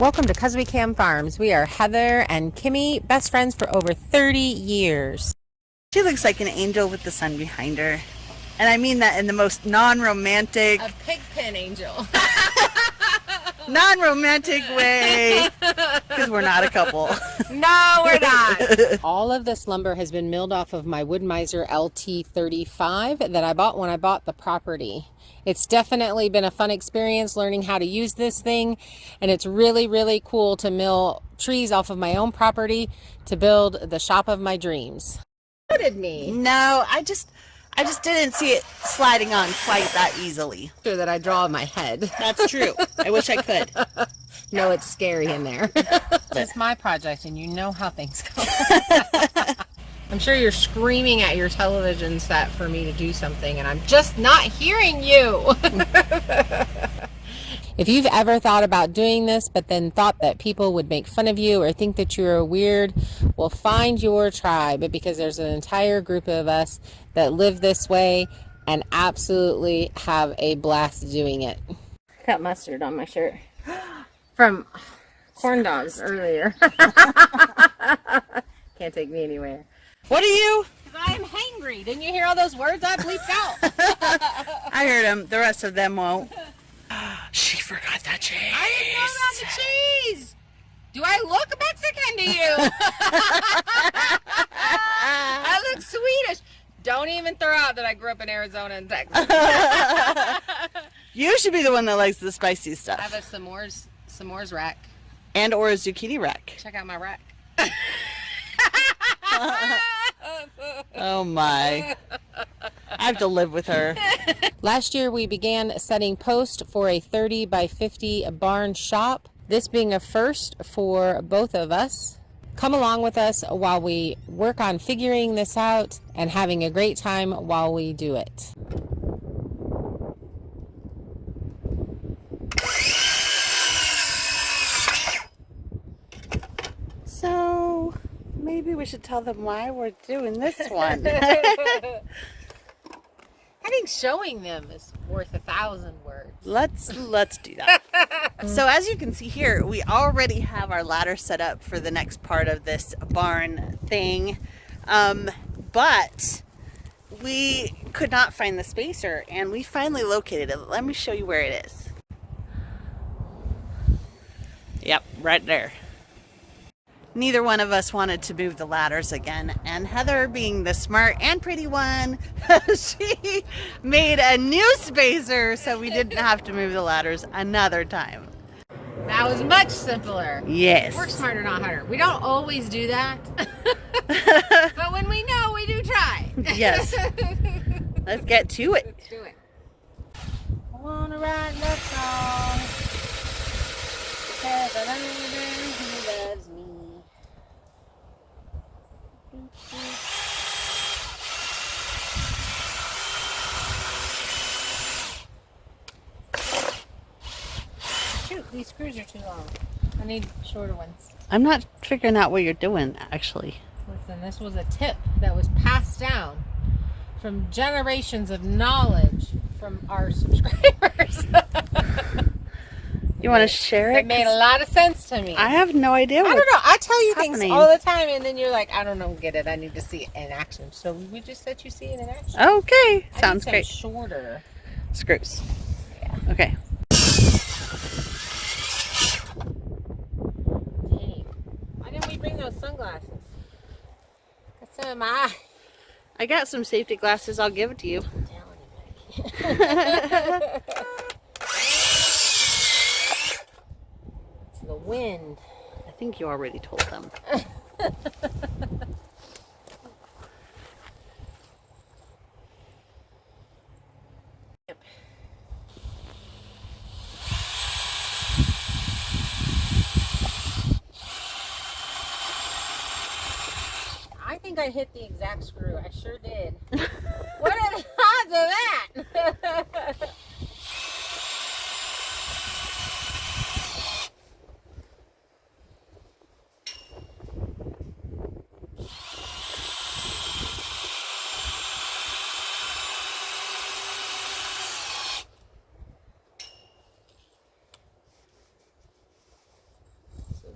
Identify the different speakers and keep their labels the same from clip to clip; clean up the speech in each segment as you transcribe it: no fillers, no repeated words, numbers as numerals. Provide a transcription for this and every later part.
Speaker 1: Welcome to Cuz We Can Farms. We are Heather and Kimmy, best friends for over 30 years.
Speaker 2: She looks like an angel with the sun behind her. And I mean that in the most non-romantic...
Speaker 1: A pig pen angel.
Speaker 2: non-romantic way. Because we're not a couple.
Speaker 1: No, we're not. All of this lumber has been milled off of my Wood-Mizer LT35 that I bought when I bought the property. It's definitely been a fun experience learning how to use this thing, and it's really, really cool to mill trees off of my own property to build the shop of my dreams. Me.
Speaker 2: No, I just didn't see it sliding on quite that easily.
Speaker 1: Sure that I draw in my head.
Speaker 2: That's true. I wish I could.
Speaker 1: No, it's scary in there. It's my project, and you know how things go. I'm sure you're screaming at your television set for me to do something, and I'm just not hearing you. If you've ever thought about doing this, but then thought that people would make fun of you or think that you're weird, well, find your tribe, because there's an entire group of us that live this way and absolutely have a blast doing it. Got mustard on my shirt from corn dogs earlier. Can't take me anywhere.
Speaker 2: What are you?
Speaker 1: Because I am hangry. Didn't you hear all those words I bleeped out?
Speaker 2: I heard them. The rest of them won't. She forgot that cheese.
Speaker 1: I didn't know about the cheese. Do I look Mexican to you? I look Swedish. Don't even throw out that I grew up in Arizona and Texas.
Speaker 2: You should be the one that likes the spicy stuff.
Speaker 1: I have a s'mores rack.
Speaker 2: And or a zucchini rack.
Speaker 1: Check out my rack.
Speaker 2: Oh my. I have to live with her.
Speaker 1: Last year we began setting posts for a 30 by 50 barn shop. This being a first for both of us. Come along with us while we work on figuring this out and having a great time while we do it.
Speaker 2: So maybe we should tell them why we're doing this one.
Speaker 1: I think showing them is worth 1,000 words.
Speaker 2: Let's do that. So as you can see here, we already have our ladder set up for the next part of this barn thing. But we could not find the spacer, and we finally located it. Let me show you where it is. Yep, right there. Neither one of us wanted to move the ladders again, and Heather, being the smart and pretty one, she made a new spacer so we didn't have to move the ladders another time.
Speaker 1: That was much simpler.
Speaker 2: Yes.
Speaker 1: We're smarter, not harder. We don't always do that. But when we know, we do try.
Speaker 2: Yes. Let's get to it.
Speaker 1: Let's do it. I wanna write that song because I know who loves me. Shoot, these screws are too long. I need shorter ones.
Speaker 2: I'm not figuring out what you're doing, actually.
Speaker 1: Listen, this was a tip that was passed down from generations of knowledge from our subscribers.
Speaker 2: You want to share it?
Speaker 1: It made a lot of sense to me.
Speaker 2: I have no idea.
Speaker 1: I don't know. I tell you
Speaker 2: happening.
Speaker 1: things all the time, and then you're like, I don't get it. I need to see it in action. So we just let you see it in action.
Speaker 2: Okay, sounds
Speaker 1: I need
Speaker 2: great.
Speaker 1: some shorter
Speaker 2: Screws.
Speaker 1: Yeah.
Speaker 2: Okay.
Speaker 1: Dang. Why didn't we bring those sunglasses? Got some in my eye.
Speaker 2: I got some safety glasses. I'll give it to you.
Speaker 1: Don't tell anybody. It's the wind.
Speaker 2: I think you already told them.
Speaker 1: I think I hit the exact screw. I sure did. What are the odds of that?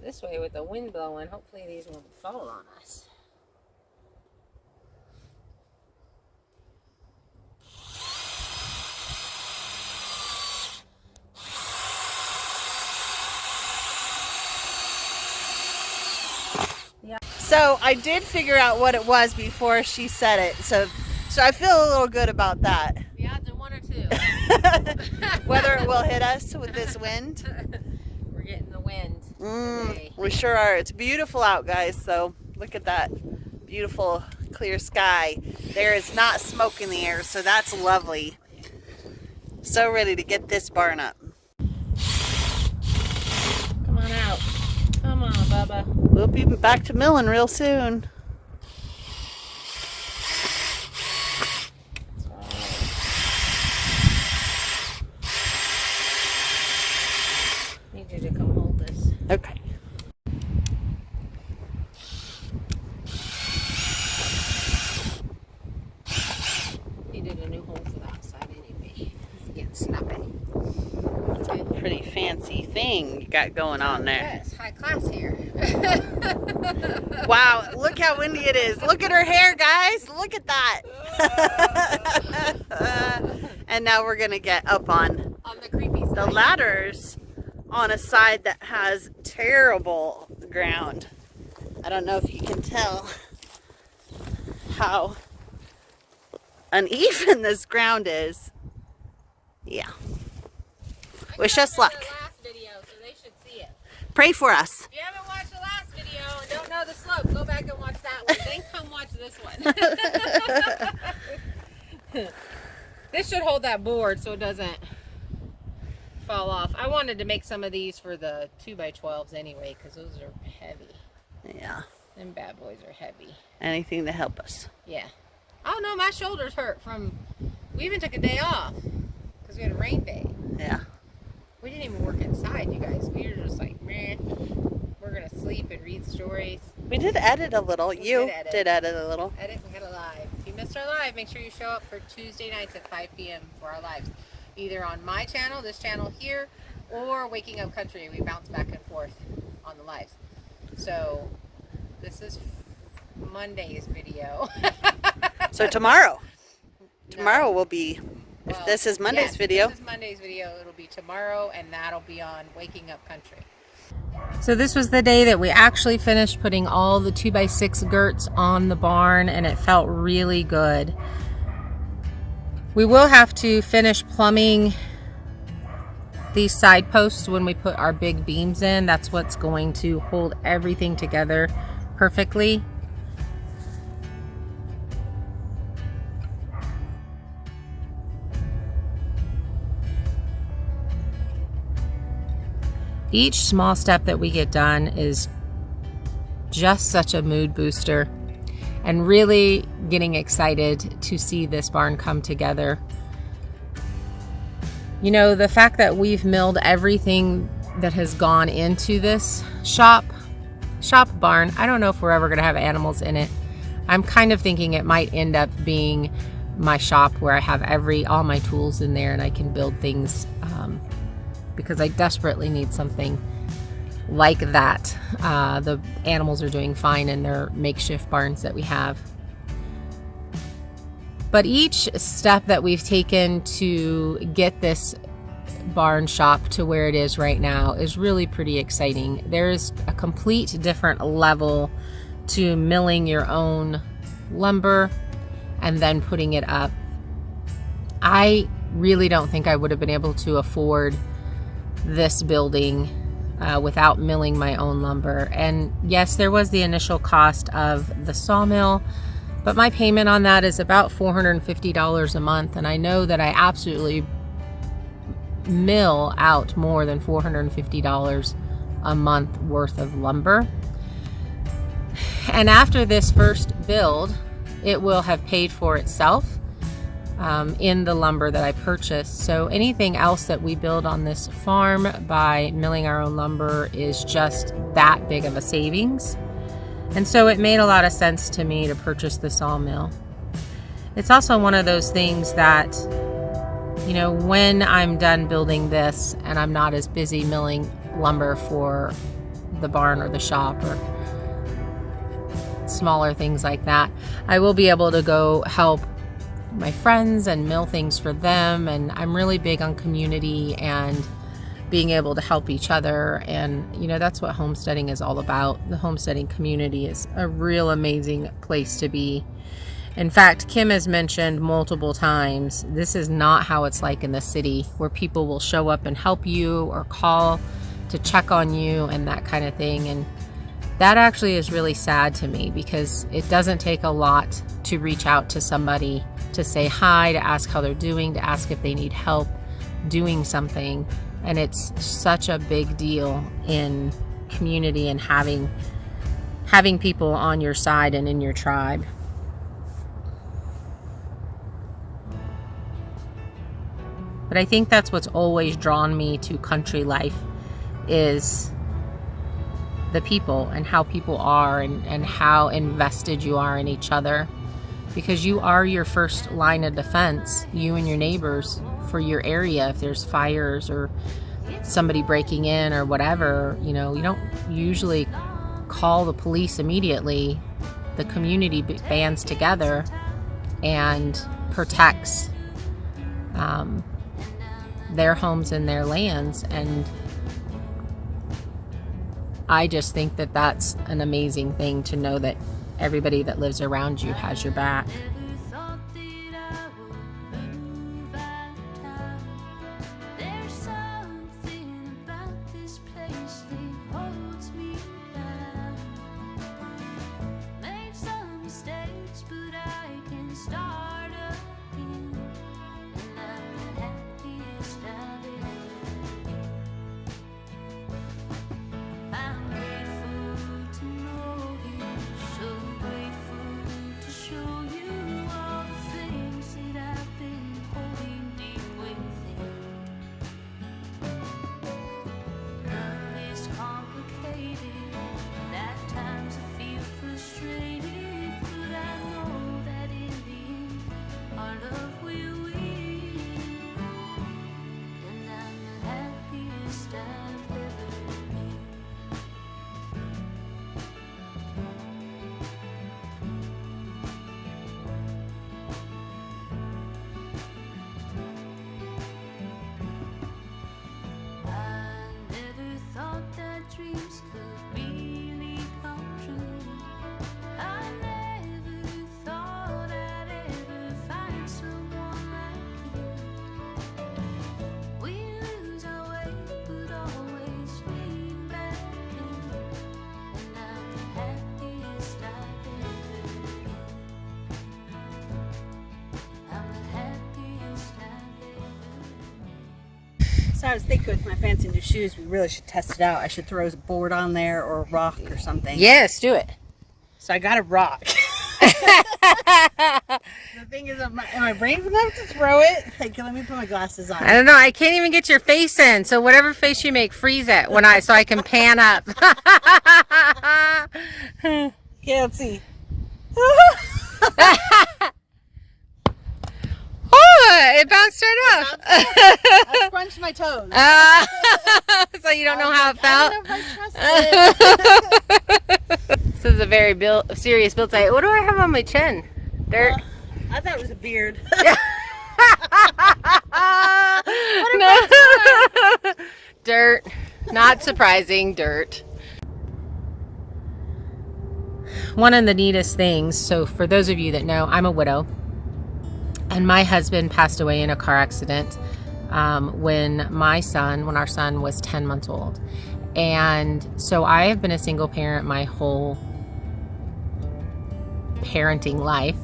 Speaker 1: this way with the wind blowing. Hopefully these won't fall on us.
Speaker 2: So I did figure out what it was before she said it. So I feel a little good about that.
Speaker 1: The odds are 1 or 2.
Speaker 2: Whether it will hit us with this wind.
Speaker 1: We're getting the wind today.
Speaker 2: We sure are. It's beautiful out, guys. So look at that beautiful clear sky. There is not smoke in the air, so that's lovely. So ready to get this barn up.
Speaker 1: Come on out. Come on, Bubba.
Speaker 2: We'll be back to milling real soon.
Speaker 1: Need you to come hold this.
Speaker 2: Okay.
Speaker 1: Needed a new hole for the outside anyway. It's getting snappy. Okay.
Speaker 2: Pretty fancy thing you got going on there.
Speaker 1: Yes, high class here.
Speaker 2: Wow, look how windy it is. Look at her hair, guys. Look at that. And now we're going to get up on
Speaker 1: the creepy side.
Speaker 2: the ladders on a side that has terrible ground. I don't know if you can tell how uneven this ground is. Yeah. Wish us luck.
Speaker 1: Last video, so they should see it.
Speaker 2: Pray for us.
Speaker 1: If you haven't watched the last video and don't know the slope, go back and watch that one. Then come watch this one. This should hold that board so it doesn't fall off. I wanted to make some of these for the 2x12s anyway, because those are heavy.
Speaker 2: Yeah.
Speaker 1: Them bad boys are heavy.
Speaker 2: Anything to help us.
Speaker 1: Yeah. Oh no, my shoulders hurt from, we even took a day off because we had a rain day.
Speaker 2: Yeah.
Speaker 1: We didn't even work inside, you guys. We were just like, man, we're going to sleep and read stories.
Speaker 2: We did edit a little.
Speaker 1: We
Speaker 2: You
Speaker 1: did
Speaker 2: edit a little.
Speaker 1: Edit, we had a live. If you missed our live, make sure you show up for Tuesday nights at 5 p.m. for our lives. Either on my channel, this channel here, or Waking Up Country. We bounce back and forth on the lives. So, this is Monday's video.
Speaker 2: So tomorrow.
Speaker 1: No.
Speaker 2: Tomorrow will be, if
Speaker 1: Well,
Speaker 2: this is Monday's
Speaker 1: yes,
Speaker 2: video.
Speaker 1: If this is Monday's video, it'll be tomorrow, and that'll be on Waking Up Country. So this was the day that we actually finished putting all the 2x6 girts on the barn, and it felt really good. We will have to finish plumbing these side posts when we put our big beams in. That's what's going to hold everything together perfectly. Each small step that we get done is just such a mood booster, and really getting excited to see this barn come together. You know, the fact that we've milled everything that has gone into this shop barn, I don't know if we're ever going to have animals in it. I'm kind of thinking it might end up being my shop where I have all my tools in there and I can build things, because I desperately need something like that. The animals are doing fine in their makeshift barns that we have. But each step that we've taken to get this barn shop to where it is right now is really pretty exciting. There's a complete different level to milling your own lumber and then putting it up. I really don't think I would have been able to afford this building without milling my own lumber. And yes, there was the initial cost of the sawmill, but my payment on that is about $450 a month, and I know that I absolutely mill out more than $450 a month worth of lumber. And after this first build, it will have paid for itself in the lumber that I purchased. So anything else that we build on this farm by milling our own lumber is just that big of a savings. And so it made a lot of sense to me to purchase the sawmill. It's also one of those things that, you know, when I'm done building this and I'm not as busy milling lumber for the barn or the shop or smaller things like that. I will be able to go help my friends and mill things for them, and I'm really big on community and being able to help each other, and that's what homesteading is all about. The homesteading community is a real amazing place to be. In fact, Kim has mentioned multiple times, this is not how it's like in the city, where people will show up and help you or call to check on you and that kind of thing. And that actually is really sad to me, because it doesn't take a lot to reach out to somebody, to say hi, to ask how they're doing, to ask if they need help doing something. And it's such a big deal in community and having people on your side and in your tribe. But I think that's what's always drawn me to country life, is the people and how people are, and how invested you are in each other, because you are your first line of defense, you and your neighbors, for your area. If there's fires or somebody breaking in or whatever, you don't usually call the police immediately. The community bands together and protects their homes and their lands. And I just think that that's an amazing thing, to know that everybody that lives around you has your back.
Speaker 2: So I was thinking, with my fancy new shoes, we really should test it out. I should throw a board on there or a rock or something.
Speaker 1: Yes, do it.
Speaker 2: So I got a rock. The thing is, am I brave enough to throw it? Like, let me put my glasses on.
Speaker 1: I don't know. I can't even get your face in. So whatever face you make, freeze it so I can pan up.
Speaker 2: Can't see.
Speaker 1: Oh, it bounced right off.
Speaker 2: I scrunched my toes.
Speaker 1: So you don't know how it felt?
Speaker 2: I don't know if I trust it.
Speaker 1: This is a very serious build site. What do I have on my chin? Dirt?
Speaker 2: I thought it was a beard.
Speaker 1: No. Dirt. Not surprising, dirt. One of the neatest things, so for those of you that know, I'm a widow. And my husband passed away in a car accident when our son was 10 months old. And so I have been a single parent my whole parenting life.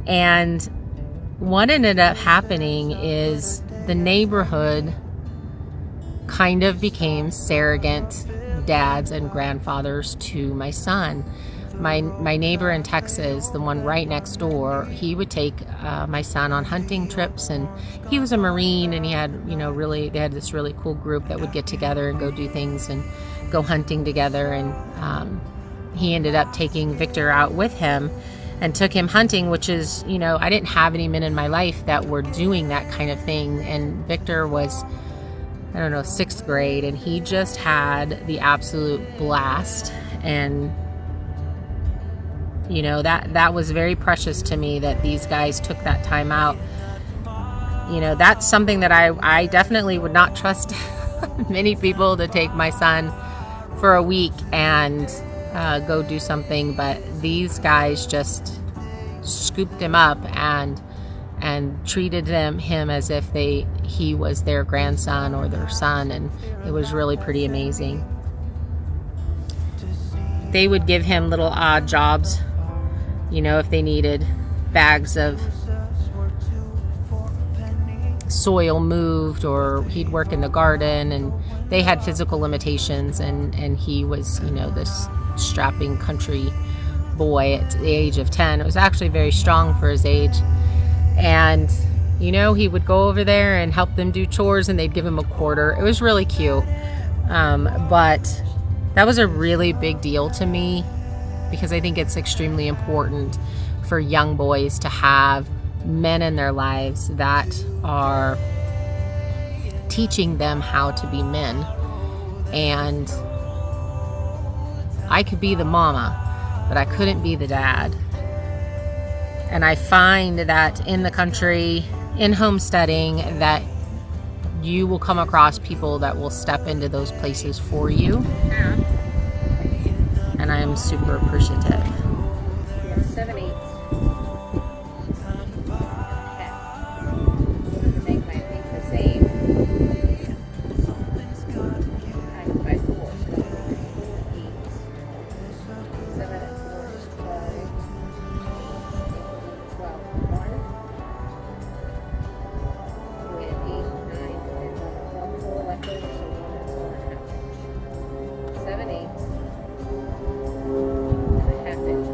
Speaker 1: And what ended up happening is the neighborhood kind of became surrogate dads and grandfathers to my son. My neighbor in Texas, the one right next door, he would take my son on hunting trips, and he was a Marine, and he had, they had this really cool group that would get together and go do things and go hunting together. And he ended up taking Victor out with him and took him hunting, which is, I didn't have any men in my life that were doing that kind of thing. And Victor was I don't know, 6th grade, and he just had the absolute blast. And you know, that was very precious to me, that these guys took that time out. You know, that's something that I definitely would not trust many people to take my son for a week and go do something, but these guys just scooped him up and treated him as if he was their grandson or their son, and it was really pretty amazing. They would give him little odd jobs, you know, if they needed bags of soil moved, or he'd work in the garden, and they had physical limitations, and he was, you know, this strapping country boy at the age of 10. It was actually very strong for his age. And you know, he would go over there and help them do chores, and they'd give him a quarter. It was really cute. But that was a really big deal to me, because I think it's extremely important for young boys to have men in their lives that are teaching them how to be men. And I could be the mama, but I couldn't be the dad. And I find that in the country, in homesteading, that you will come across people that will step into those places for you. And I am super appreciative.
Speaker 3: Yeah, 7/8. Make my think the same. Divided by 4, so that would be 8. 7 and 4 is 12. 12. 1. We had 8, 9, 10, 11, 4 left over, so 1 and 4.5. 7/8. And a half inch.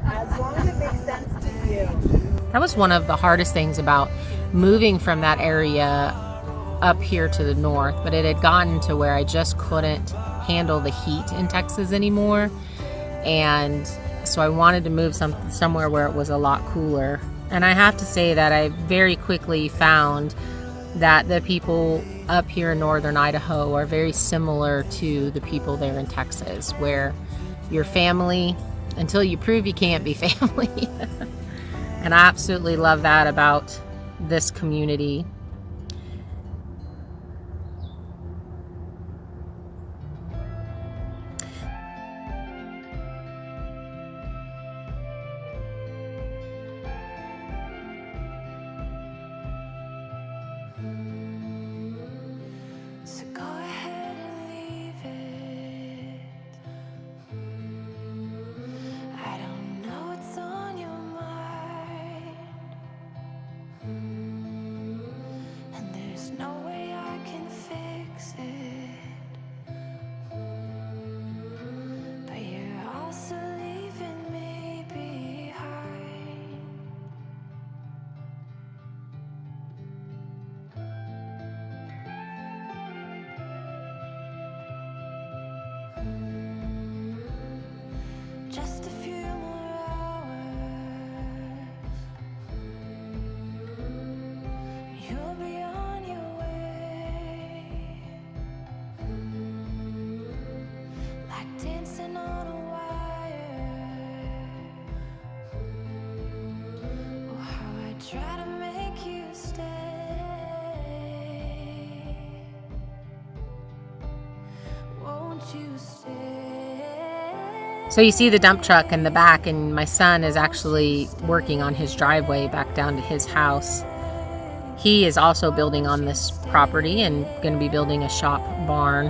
Speaker 3: Half inch makes sense.
Speaker 1: That was one of the hardest things about moving from that area up here to the north, but it had gotten to where I just couldn't handle the heat in Texas anymore. And so I wanted to move somewhere where it was a lot cooler. And I have to say that I very quickly found that the people up here in northern Idaho are very similar to the people there in Texas, where you're family until you prove you can't be family. And I absolutely love that about this community.
Speaker 4: So go ahead and leave it. I don't know what's on your mind, and there's no way I can fix it. But you're also leaving me behind. Just a few more hours, you'll be on your way, like dancing on a wire. Oh, how I try to make you stay. Won't you stay?
Speaker 1: So you see the dump truck in the back, and my son is actually working on his driveway back down to his house. He is also building on this property and going to be building a shop barn.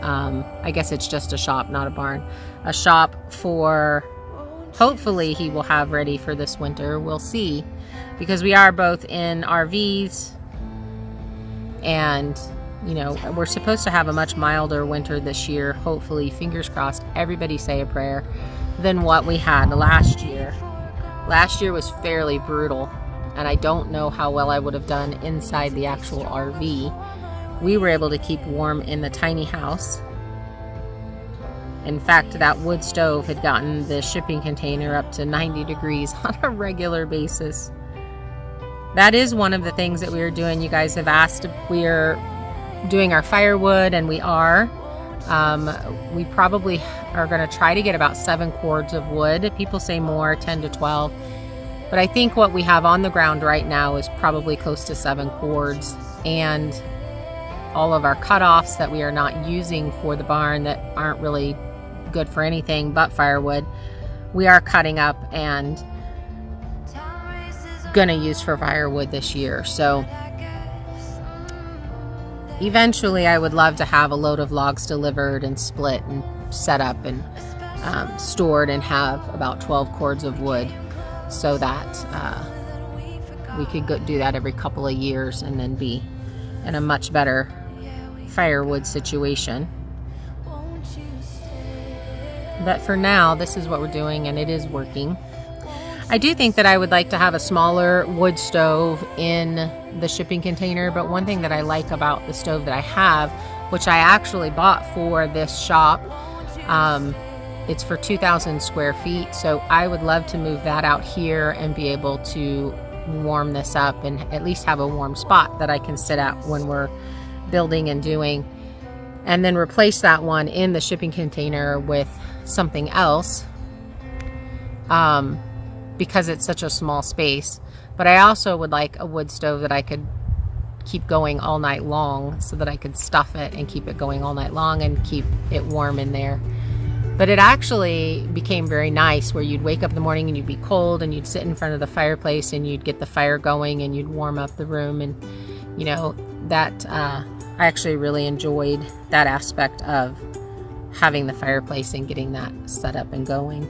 Speaker 1: I guess it's just a shop, not a barn. A shop for, hopefully he will have ready for this winter. We'll see. Because we are both in RVs. And, you know, we're supposed to have a much milder winter this year. Hopefully, fingers crossed, everybody say a prayer, than what we had last year. Last year was fairly brutal. And I don't know how well I would have done inside the actual RV. We were able to keep warm in the tiny house. In fact, that wood stove had gotten the shipping container up to 90 degrees on a regular basis. That is one of the things that we are doing. You guys have asked if we are doing our firewood, and we are. We probably are going to try to get about 7 cords of wood. People say more, 10 to 12. But I think what we have on the ground right now is probably close to 7 cords. And all of our cutoffs that we are not using for the barn that aren't really good for anything but firewood, we are cutting up and gonna use for firewood this year. So eventually I would love to have a load of logs delivered and split and set up and stored and have about 12 cords of wood, so that we could do that every couple of years and then be in a much better firewood situation. But for now, this is what we're doing, and it is working. I do think that I would like to have a smaller wood stove in the shipping container, but one thing that I like about the stove that I have, which I actually bought for this shop, it's for 2,000 square feet, so I would love to move that out here and be able to warm this up and at least have a warm spot that I can sit at when we're building and doing, and then replace that one in the shipping container with something else, because it's such a small space. But I also would like a wood stove that I could keep going all night long, so that I could stuff it and keep it going all night long and keep it warm in there. But it actually became very nice, where you'd wake up in the morning and you'd be cold and you'd sit in front of the fireplace and you'd get the fire going and you'd warm up the room. And you know, that I actually really enjoyed that aspect of having the fireplace and getting that set up and going.